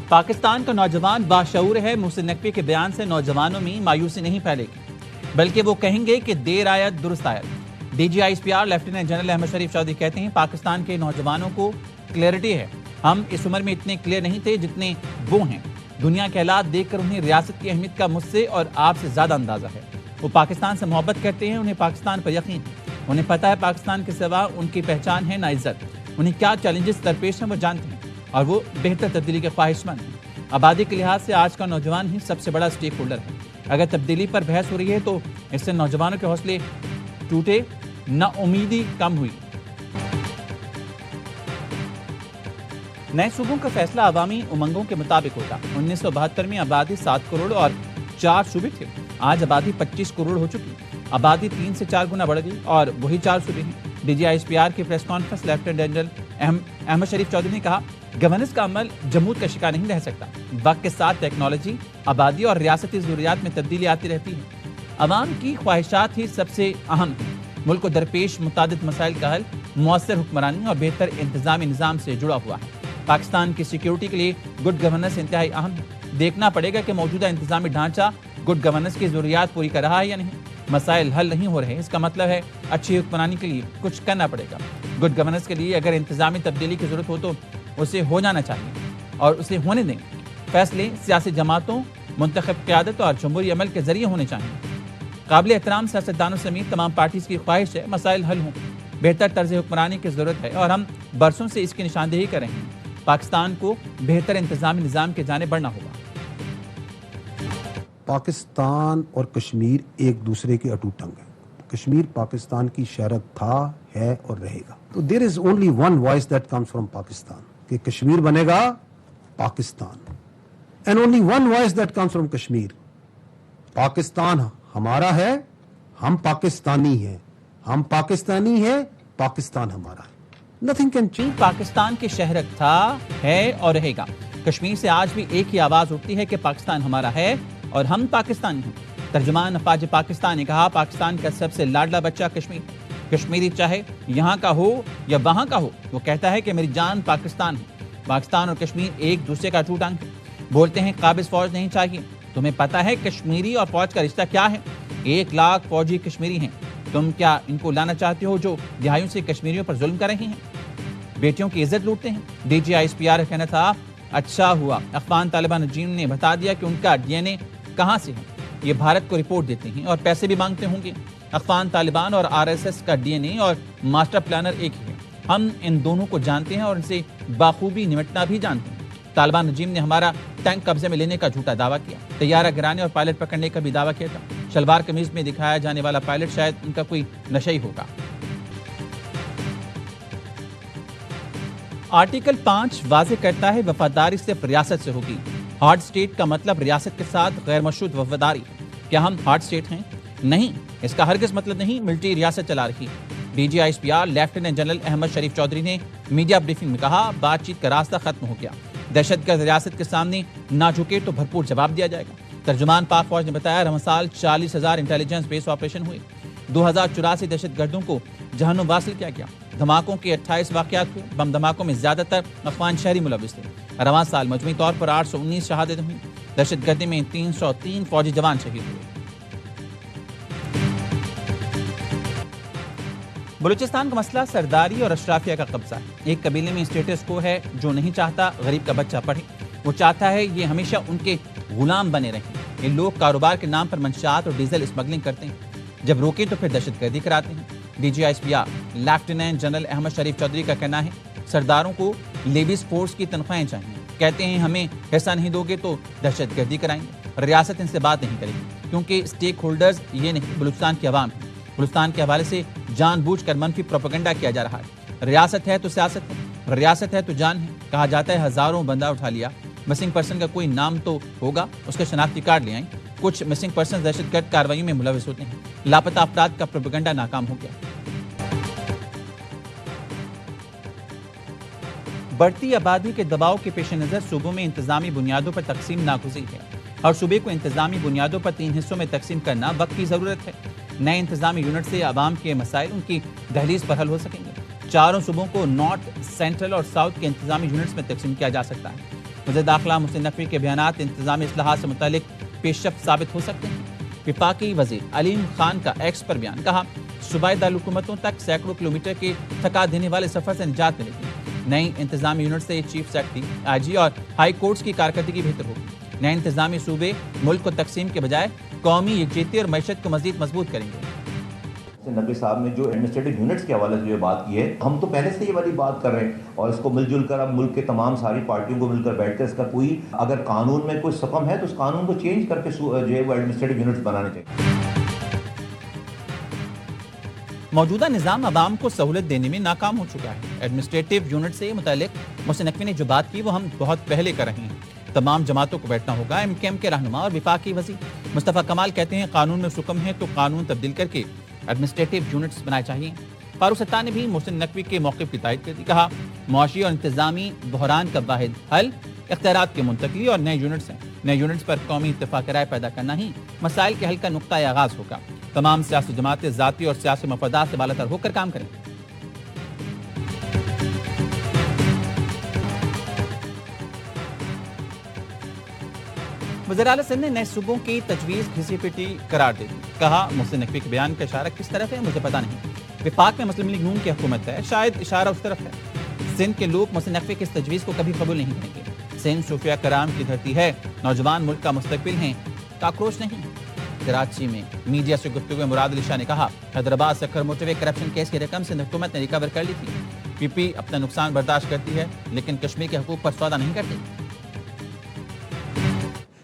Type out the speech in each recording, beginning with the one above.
پاکستان کا نوجوان باشعور ہے، محسن نقوی کے بیان سے نوجوانوں میں مایوسی نہیں پھیلے گی، بلکہ وہ کہیں گے کہ دیر آید درست آید۔ D G I S P R lieutenant general Ahmed Sharif Chaudhry کہتے ہیں پاکستان کے نوجوانوں کو کلیئرٹی ہے، ہم اس عمر میں اتنے کلیئر نہیں تھے جتنے وہ ہیں۔ دنیا کے حالات دیکھ کر انہیں ریاست کی اہمیت کا مجھ سے اور آپ سے زیادہ اندازہ ہے۔ وہ پاکستان سے محبت کرتے ہیں، انہیں پاکستان پر یقین ہے، انہیں پتہ ہے پاکستان کے سوا ان کی پہچان ہے نہ عزت، انہیں کیا چیلنجز درپیش ہیں وہ جانتے ہیں اور وہ بہتر تبدیلی کے خواہش مند ہیں۔ آبادی کے لحاظ سے آج کا نوجوان ہی سب سے بڑا اسٹیک ہولڈر ہے۔ اگر تبدیلی پر بحث ہو رہی ہے تو اس سے نوجوانوں کے حوصلے ٹوٹے، نہ امیدی کم ہوئی۔ نئے صوبوں کا فیصلہ عوامی امنگوں کے مطابق ہوگا۔ 1972 میں آبادی 7 کروڑ اور 4 صوبے تھے، آج آبادی 25 کروڑ ہو چکی، آبادی 3 سے 4 گنا بڑھ گئی اور وہی 4 صوبے ہیں۔ D G I S P R کی press conference lieutenant general Ahmed Sharif Chaudhry نے کہا گورننس کا عمل جمود کا شکار نہیں رہ سکتا، وقت کے ساتھ ٹیکنالوجی، آبادی اور ریاستی ضروریات میں تبدیلی آتی رہتی ہے۔ عوام کی خواہشات ہی سب سے اہم ہیں۔ ملک کو درپیش متعدد مسائل کا حل مؤثر حکمرانی اور بہتر انتظامی نظام سے جڑا ہوا ہے۔ پاکستان کی سیکیورٹی کے لیے گڈ گورننس انتہائی اہم ہے۔ دیکھنا پڑے گا کہ موجودہ انتظامی ڈھانچہ گڈ گورننس کی ضروریات پوری کر رہا ہے یا نہیں۔ مسائل حل نہیں ہو رہے، اس کا مطلب ہے اچھی حکمرانی کے لیے کچھ کرنا پڑے گا۔ گڈ گورننس کے لیے اگر انتظامی تبدیلی کی ضرورت ہو تو اسے ہو جانا چاہیے اور اسے ہونے دیں۔ فیصلے سیاسی جماعتوں، منتخب قیادت اور جمہوری عمل کے ذریعے ہونے چاہیے۔ قابل احترام سیاستدانوں سمیت تمام پارٹیز کی خواہش ہے مسائل حل ہوں، بہتر طرز حکمرانی کی ضرورت ہے اور ہم برسوں سے اس کی نشاندہی کر رہے ہیں۔ پاکستان کو بہتر انتظامی نظام کے جانب بڑھنا ہوگا۔ پاکستان اور کشمیر ایک دوسرے کے اٹوٹ ٹنگ ہیں۔ کشمیر پاکستان کی شہرت تھا، ہے اور رہے گا۔ تو there is only one voice that comes from Pakistan کہ کشمیر بنے گا Pakistan, and only one voice that comes from Kashmir. Pakistan ہمارا ہے، ہم پاکستانی ہیں، ہم پاکستانی ہیں، پاکستان ہمارا ہے۔ Nothing can change. پاکستان کی شہرت تھا، ہے اور رہے گا۔ کشمیر سے آج بھی ایک ہی آواز اٹھتی ہے کہ پاکستان ہمارا ہے اور ہم پاکستانی ہیں۔ ترجمان افواج پاکستان نے کہا پاکستان کا سب سے لاڈلا بچہ کشمیر، کشمیری چاہے یہاں کا ہو یا وہاں کا ہو، وہ کہتا ہے کہ میری جان پاکستان ہے۔ پاکستان اور کشمیر ایک دوسرے کا ٹوٹ ٹنگ ہے۔ بولتے ہیں قابض فوج نہیں چاہیے، تمہیں پتہ ہے کشمیری اور فوج کا رشتہ کیا ہے؟ 1 لاکھ فوجی کشمیری ہیں، تم کیا ان کو لانا چاہتے ہو جو دہائیوں سے کشمیریوں پر ظلم کر رہے ہیں، بیٹیوں کی عزت لوٹتے ہیں؟ D G I S P R کا کہنا تھا اچھا ہوا افغان طالبان رجیم نے بتا دیا کہ ان کا ڈی این اے کہاں سے ہے۔ یہ بھارت کو رپورٹ دیتے ہیں اور پیسے بھی مانگتے ہوں گے۔ افغان طالبان اور آر ایس ایس کا ڈی این اے اور ماسٹر پلانر ایک ہی ہے۔ ہم ان دونوں کو جانتے ہیں اور ان سے بخوبی نمٹنا بھی جانتے ہیں۔ طالبان رجیم نے ہمارا ٹینک قبضے میں لینے کا جھوٹا دعویٰ کیا، طیارہ گرانے اور پائلٹ پکڑنے کا بھی دعویٰ کیا تھا۔ شلوار قمیض میں دکھایا جانے والا پائلٹ شاید ان کا کوئی نشئی ہوگا۔ آرٹیکل 5 واضح کرتا ہے وفاداری صرف ریاست سے ہوگی۔ ہارڈ اسٹیٹ کا مطلب ریاست کے ساتھ غیر مشروط وفاداری۔ کیا ہم ہارڈ اسٹیٹ ہیں؟ نہیں، اس کا ہرگز مطلب نہیں ملٹری ریاست چلا رہی۔ D G I S P R lieutenant general Ahmed Sharif Chaudhry نے میڈیا بریفنگ میں کہا بات چیت کا راستہ ختم ہو گیا، دہشت گرد ریاست کے سامنے نہ جھکے تو بھرپور جواب دیا جائے گا۔ ترجمان پاک فوج نے بتایا رمضان سال 40,000 انٹیلیجنس بیس آپریشن ہوئے، 2084 دہشت گردوں کو جہنم واصل کیا گیا، دھماکوں کے 28 واقعات ہوئے، بم دھماکوں میں زیادہ تر افغان شہری ملوث تھے۔ رواں سال مجموعی طور پر 819 شہادتیں ہوئیں، دہشت گردی میں 303 فوجی جوان شہید ہوئے۔ بلوچستان کا مسئلہ سرداری اور اشرافیہ کا قبضہ ہے۔ ایک قبیلے میں اسٹیٹس کو ہے جو نہیں چاہتا غریب کا بچہ پڑھے، وہ چاہتا ہے یہ ہمیشہ ان کے غلام بنے رہیں۔ یہ لوگ کاروبار کے نام پر منشیات اور ڈیزل اسمگلنگ کرتے ہیں، جب روکیں تو پھر دہشت گردی کراتے ہیں۔ D G I S P R lieutenant general Ahmed Sharif Chaudhry کا کہنا ہے سرداروں کو لیویز فورس کی تنخواہیں چاہیے، کہتے ہیں ہمیں حصہ نہیں دو گے تو دہشت گردی کرائیں گے۔ ریاست ان سے بات نہیں کرے گی کیونکہ اسٹیک ہولڈرز یہ نہیں بلوچستان کی عوام ہے۔ بلوچستان کے حوالے سے جان بوجھ کر منفی پروپیگنڈا کیا جا رہا ہے۔ ریاست ہے تو سیاست ہے، ریاست ہے تو جان ہے۔ کہا جاتا ہے ہزاروں بندہ اٹھا لیا، مسنگ پرسن کا کوئی نام تو ہوگا، اس کا شناختی کارڈ لے آئیں۔ کچھ مسنگ پرسن دہشت گرد کارروائیوں میں ملوث ہوتے ہیں۔ لاپتہ افراد کا پروپیگنڈا ناکام ہو گیا۔ بڑھتی آبادی کے دباؤ کے پیش نظر صوبوں میں انتظامی بنیادوں پر تقسیم ناگزیر ہے۔ ہر صوبے کو انتظامی بنیادوں پر 3 حصوں میں تقسیم کرنا وقت کی ضرورت ہے۔ نئے انتظامی یونٹ سے عوام کے مسائل ان کی دہلیز پر حل ہو سکیں گے۔ چاروں صوبوں کو نارتھ، سینٹرل اور ساؤتھ کے انتظامی یونٹس میں تقسیم کیا جا سکتا ہے۔ وزیر داخلہ محسن نقوی کے بیانات انتظامی اصلاحات سے متعلق پیش رفت ثابت ہو سکتے ہیں۔ وفاقی وزیر علیم خان کا ایکس پر بیان، کہا صوبائی دارالحکومتوں تک سینکڑوں کلومیٹر کے تھکا دینے والے سفر سے نجات ملے گی۔ نئی انتظامی یونٹ سے چیف سیکرٹری، آئی جی اور ہائی کورٹس کی کارکردگی بہتر ہوگی۔ نئے انتظامی صوبے ملک کو تقسیم کے بجائے قومی یکجہتی اور معیشت کو مزید مضبوط کریں گے۔ نقوی صاحب نے جو ایڈمنسٹریٹو یونٹس کے حوالے سے جو بات کی ہے، ہم تو پہلے سے یہ والی بات کر رہے ہیں اور اس کو مل جل کر اب ملک کے تمام ساری پارٹیوں کو مل کر بیٹھ کر اس کا کوئی اگر قانون میں کوئی سقم ہے تو اس قانون کو چینج کر کے جو ہے وہ ایڈمنسٹریٹو یونٹس بنانے چاہیے۔ موجودہ نظام عوام کو سہولت دینے میں ناکام ہو چکا ہے۔ ایڈمنسٹریٹو یونٹ سے متعلق محسن نقوی نے جو بات کی وہ ہم بہت پہلے کر رہے ہیں۔ تمام جماعتوں کو بیٹھنا ہوگا۔ ایم کیو ایم کے رہنما اور وفاقی وزیر مصطفیٰ کمال کہتے ہیں قانون میں حکم ہے تو قانون تبدیل کر کے ایڈمنسٹریٹو یونٹس بنائے چاہیے۔ فاروق ستار نے بھی محسن نقوی کے موقف کی تائید کر دی، کہا معاشی اور انتظامی بحران کا واحد حل اختیارات کی منتقلی اور نئے یونٹس ہیں۔ نئے یونٹس پر قومی اتفاق رائے پیدا کرنا ہی مسائل کے حل کا نقطۂ آغاز ہوگا۔ تمام سیاسی جماعتیں ذاتی اور سیاسی مفادات سے بالاتر ہو کر کام کریں۔ وزیر اعلیٰ سندھ نے نئے صوبوں کی تجویز گھسی پٹی قرار دے دی، کہا محسن نقوی کے بیان کا اشارہ کس طرف ہے مجھے پتا نہیں۔ وفاق میں مسلم لیگ نون کی حکومت ہے، شاید اشارہ اس طرف ہے۔ سندھ کے لوگ محسن نقوی کی اس تجویز کو کبھی قبول نہیں کریں گے۔ سندھ صوفیہ کرام کی دھرتی ہے، نوجوان ملک کا مستقبل ہیں، کاکروچ نہیں۔ کراچی میں میڈیا سے گفتگو میں مراد علی شاہ نے کہا حیدرآباد سکھر موٹر وے کرپشن کیس کی رقم سندھ حکومت نے ریکور کر لی تھی۔ پی پی اپنا نقصان برداشت کرتی ہے لیکن کشمیر کے حقوق پر سودا نہیں کرتی۔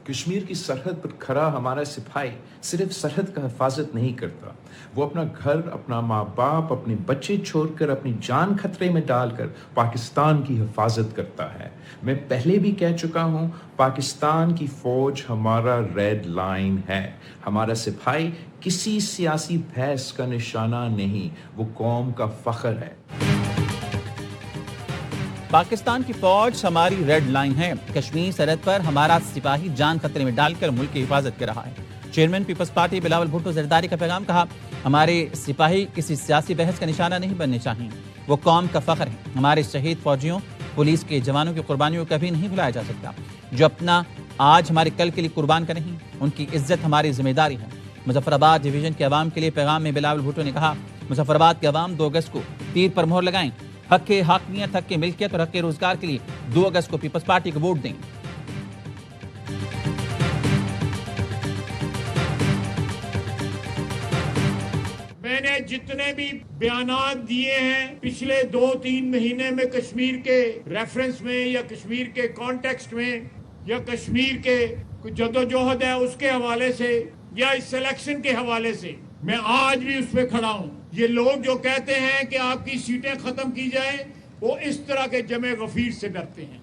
کشمیر کی سرحد پر کھڑا ہمارا سپاہی صرف سرحد کا حفاظت نہیں کرتا، وہ اپنا گھر، اپنا ماں باپ، اپنے بچے چھوڑ کر، اپنی جان خطرے میں ڈال کر پاکستان کی حفاظت کرتا ہے۔ میں پہلے بھی کہہ چکا ہوں، پاکستان کی فوج ہمارا ریڈ لائن ہے۔ ہمارا سپاہی کسی سیاسی بحث کا نشانہ نہیں، وہ قوم کا فخر ہے۔ پاکستان کی فوج ہماری ریڈ لائن ہے۔ کشمیر سرحد پر ہمارا سپاہی جان خطرے میں ڈال کر ملک کی حفاظت کر رہا ہے۔ چیئرمین پیپلز پارٹی بلاول بھٹو زرداری کا پیغام، کہا ہمارے سپاہی کسی سیاسی بحث کا نشانہ نہیں بننے چاہیے، وہ قوم کا فخر ہے۔ ہمارے شہید فوجیوں، پولیس کے جوانوں کی قربانیوں کو کبھی نہیں بھلایا جا سکتا، جو اپنا آج ہمارے کل کے لیے قربان کریں ہیں، ان کی عزت ہماری ذمہ داری ہے۔ مظفر آباد ڈویژن کے عوام کے لیے پیغام میں بلاول بھٹو نے کہا مظفر آباد کے عوام 2 اگست کو تیر پر مہر لگائیں، حق کے حاکمیت، حق کے ملکیت اور حق کے روزگار کے لیے 2 اگست کو پیپلز پارٹی کو ووٹ دیں۔ میں نے جتنے بھی بیانات دیے ہیں پچھلے 2-3 مہینے میں کشمیر کے ریفرنس میں یا کشمیر کے کانٹیکسٹ میں یا کشمیر کے جدوجہد ہے اس کے حوالے سے یا اس سلیکشن کے حوالے سے، میں آج بھی اس پہ کھڑا ہوں۔ یہ لوگ جو کہتے ہیں کہ آپ کی سیٹیں ختم کی جائیں، وہ اس طرح کے جمع غفیر سے ڈرتے ہیں۔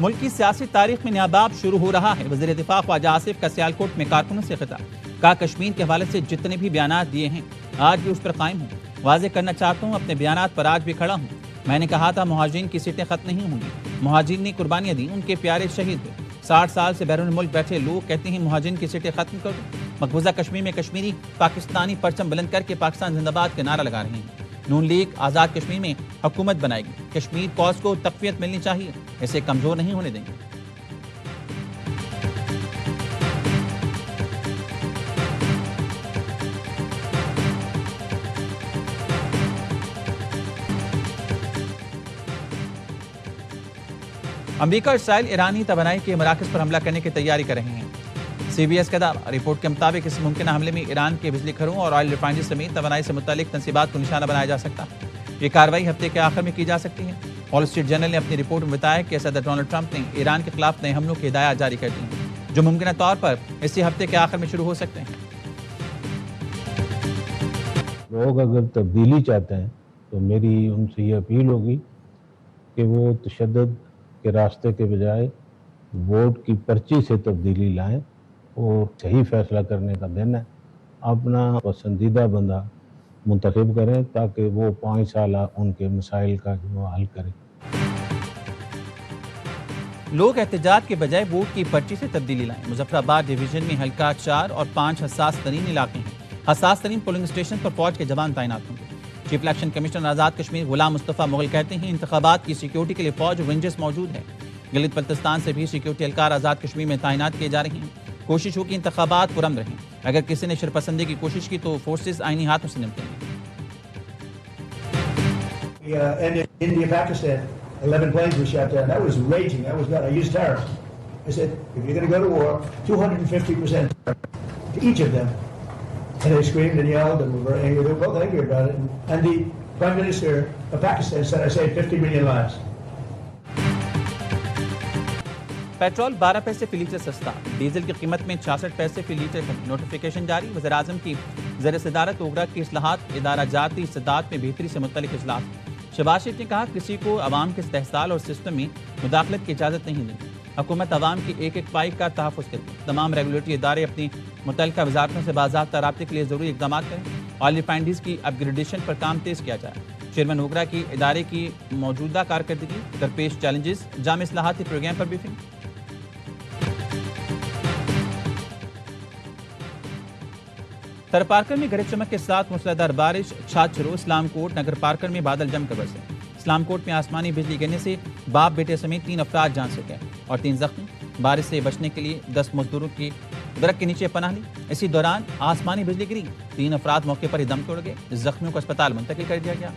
ملک کی سیاسی تاریخ میں نیا باب شروع ہو رہا ہے۔ وزیر دفاع خواجہ آصف کا سیالکوٹ میں کارکنوں سے خطاب، کہا کشمیر کے حوالے سے جتنے بھی بیانات دیے ہیں آج بھی اس پر قائم ہوں۔ واضح کرنا چاہتا ہوں اپنے بیانات پر آج بھی کھڑا ہوں۔ میں نے کہا تھا مہاجرین کی سیٹیں ختم نہیں ہوں گی، مہاجرین نے قربانیاں دی، ان کے پیارے شہید ہوئے۔ 60 سال سے بیرون ملک بیٹھے لوگ کہتے ہیں مہاجرین کی سیٹیں ختم کر دو۔ مقبوضہ کشمیر میں کشمیری پاکستانی پرچم بلند کر کے پاکستان زندہ باد کے نعرہ لگا رہے ہیں۔ نون لیگ آزاد کشمیر میں حکومت بنائے گی، کشمیر کوز کو تقویت ملنی چاہیے، اسے کمزور نہیں ہونے دیں گے۔ امریکہ اور اسرائیل ایرانی توانائی کے مراکز پر حملہ کرنے کی تیاری کر رہے ہیں۔ سی بی ایس کا دعویٰ، رپورٹ کے مطابق اس ممکنہ حملے میں ایران کے بجلی گھروں اور آئل ریفائنری سمیت توانائی سے متعلق تنصیبات کو نشانہ بنایا جا سکتا ہے۔ یہ کارروائی ہفتے کے آخر میں کی جا سکتی ہے۔ وال اسٹریٹ جرنل نے اپنی رپورٹ میں بتایا کہ صدر ڈونلڈ ٹرمپ نے ایران کے خلاف نئے حملوں کی ہدایات جاری کر دی ہیں، جو ممکنہ طور پر اسی ہفتے کے آخر میں شروع ہو سکتے ہیں۔ لوگ اگر تبدیلی چاہتے ہیں تو میری ان سے یہ اپیل ہوگی کہ وہ تشدد کے راستے کے بجائے ووٹ کی پرچی سے تبدیلی لائیں۔ وہ صحیح فیصلہ کرنے کا دن ہے، اپنا پسندیدہ بندہ منتخب کریں تاکہ وہ 5 سالہ ان کے مسائل کا جو حل کرے۔ لوگ احتجاج کے بجائے ووٹ کی پرچی سے تبدیلی لائیں۔ مظفر آباد ڈویژن میں حلقہ 4 اور 5 حساس ترین علاقے ہیں۔ حساس ترین پولنگ اسٹیشن پر فوج کے جوان تعینات ہوں گے۔ Chief election commissioner Azad Kashmir Ghulam Mustafa Mughal کہتے ہیں انتخابات کی سیکیورٹی کے لیے فوج رینجرز موجود ہے۔ گلگت بلتستان سے بھی سیکیورٹی اہلکار آزاد کشمیر میں تعینات کیے جا رہے ہیں۔ کوشش ہو کہ انتخابات پرامن رہیں۔ اگر کسی نے شرپسندی کی کوشش کی تو فورسز آئینی ہاتھوں سے نمٹیں گے۔ And in India, Pakistan, 11 planes were shot down. That was raging. That was bad. I used terror. I said, if you're going to go to war, 250% to each of them. And they screamed and yelled and were very angry. They were both angry about it. And the Prime Minister of Pakistan said, I saved 50 million lives. Petrol 12 پیسے فی letter سستا، diesel کی قیمت میں 66 پیسے فی letter کمی۔ Notification جاری۔ وزیراعظم کی زیر صدارت اوگرا کی اصلاحات، ادارہ جاتی استداد میں بہتری سے متعلق اجلاس۔ شہباز شریف نے کہا کسی کو عوام کے استحصال اور سسٹم میں مداخلت کی اجازت نہیں دیں گی۔ حکومت عوام کی ایک ایک پائی کا تحفظ کرتی ہے۔ تمام ریگولیٹری ادارے اپنی متعلقہ وزارتوں سے باضابطہ رابطے کے لیے ضروری اقدامات کریں۔ آئل ریفائنریز کی اپ گریڈیشن پر کام تیز کیا جائے۔ چیئرمین اوگرا کی ادارے کی موجودہ کارکردگی، درپیش چیلنجز، جامع اصلاحاتی پروگرام پر بریفنگ۔ تر پارکر میں گرج چمک کے ساتھ موسلادھار بارش، چھاچرو، اسلام کوٹ، نگر پارکر میں بادل جم کر برسے۔ اسلام کوٹ میں آسمانی بجلی گرنے سے باپ بیٹے سمیت 3 افراد جان سے گئے اور 3 زخمی۔ بارش سے بچنے کے لیے 10 مزدوروں کی درخت کے نیچے پناہ لی۔ اسی دوران آسمانی بجلی گری، 3 افراد موقع پر ہی دم توڑ گئے۔ زخمیوں کو اسپتال منتقل کر دیا گیا۔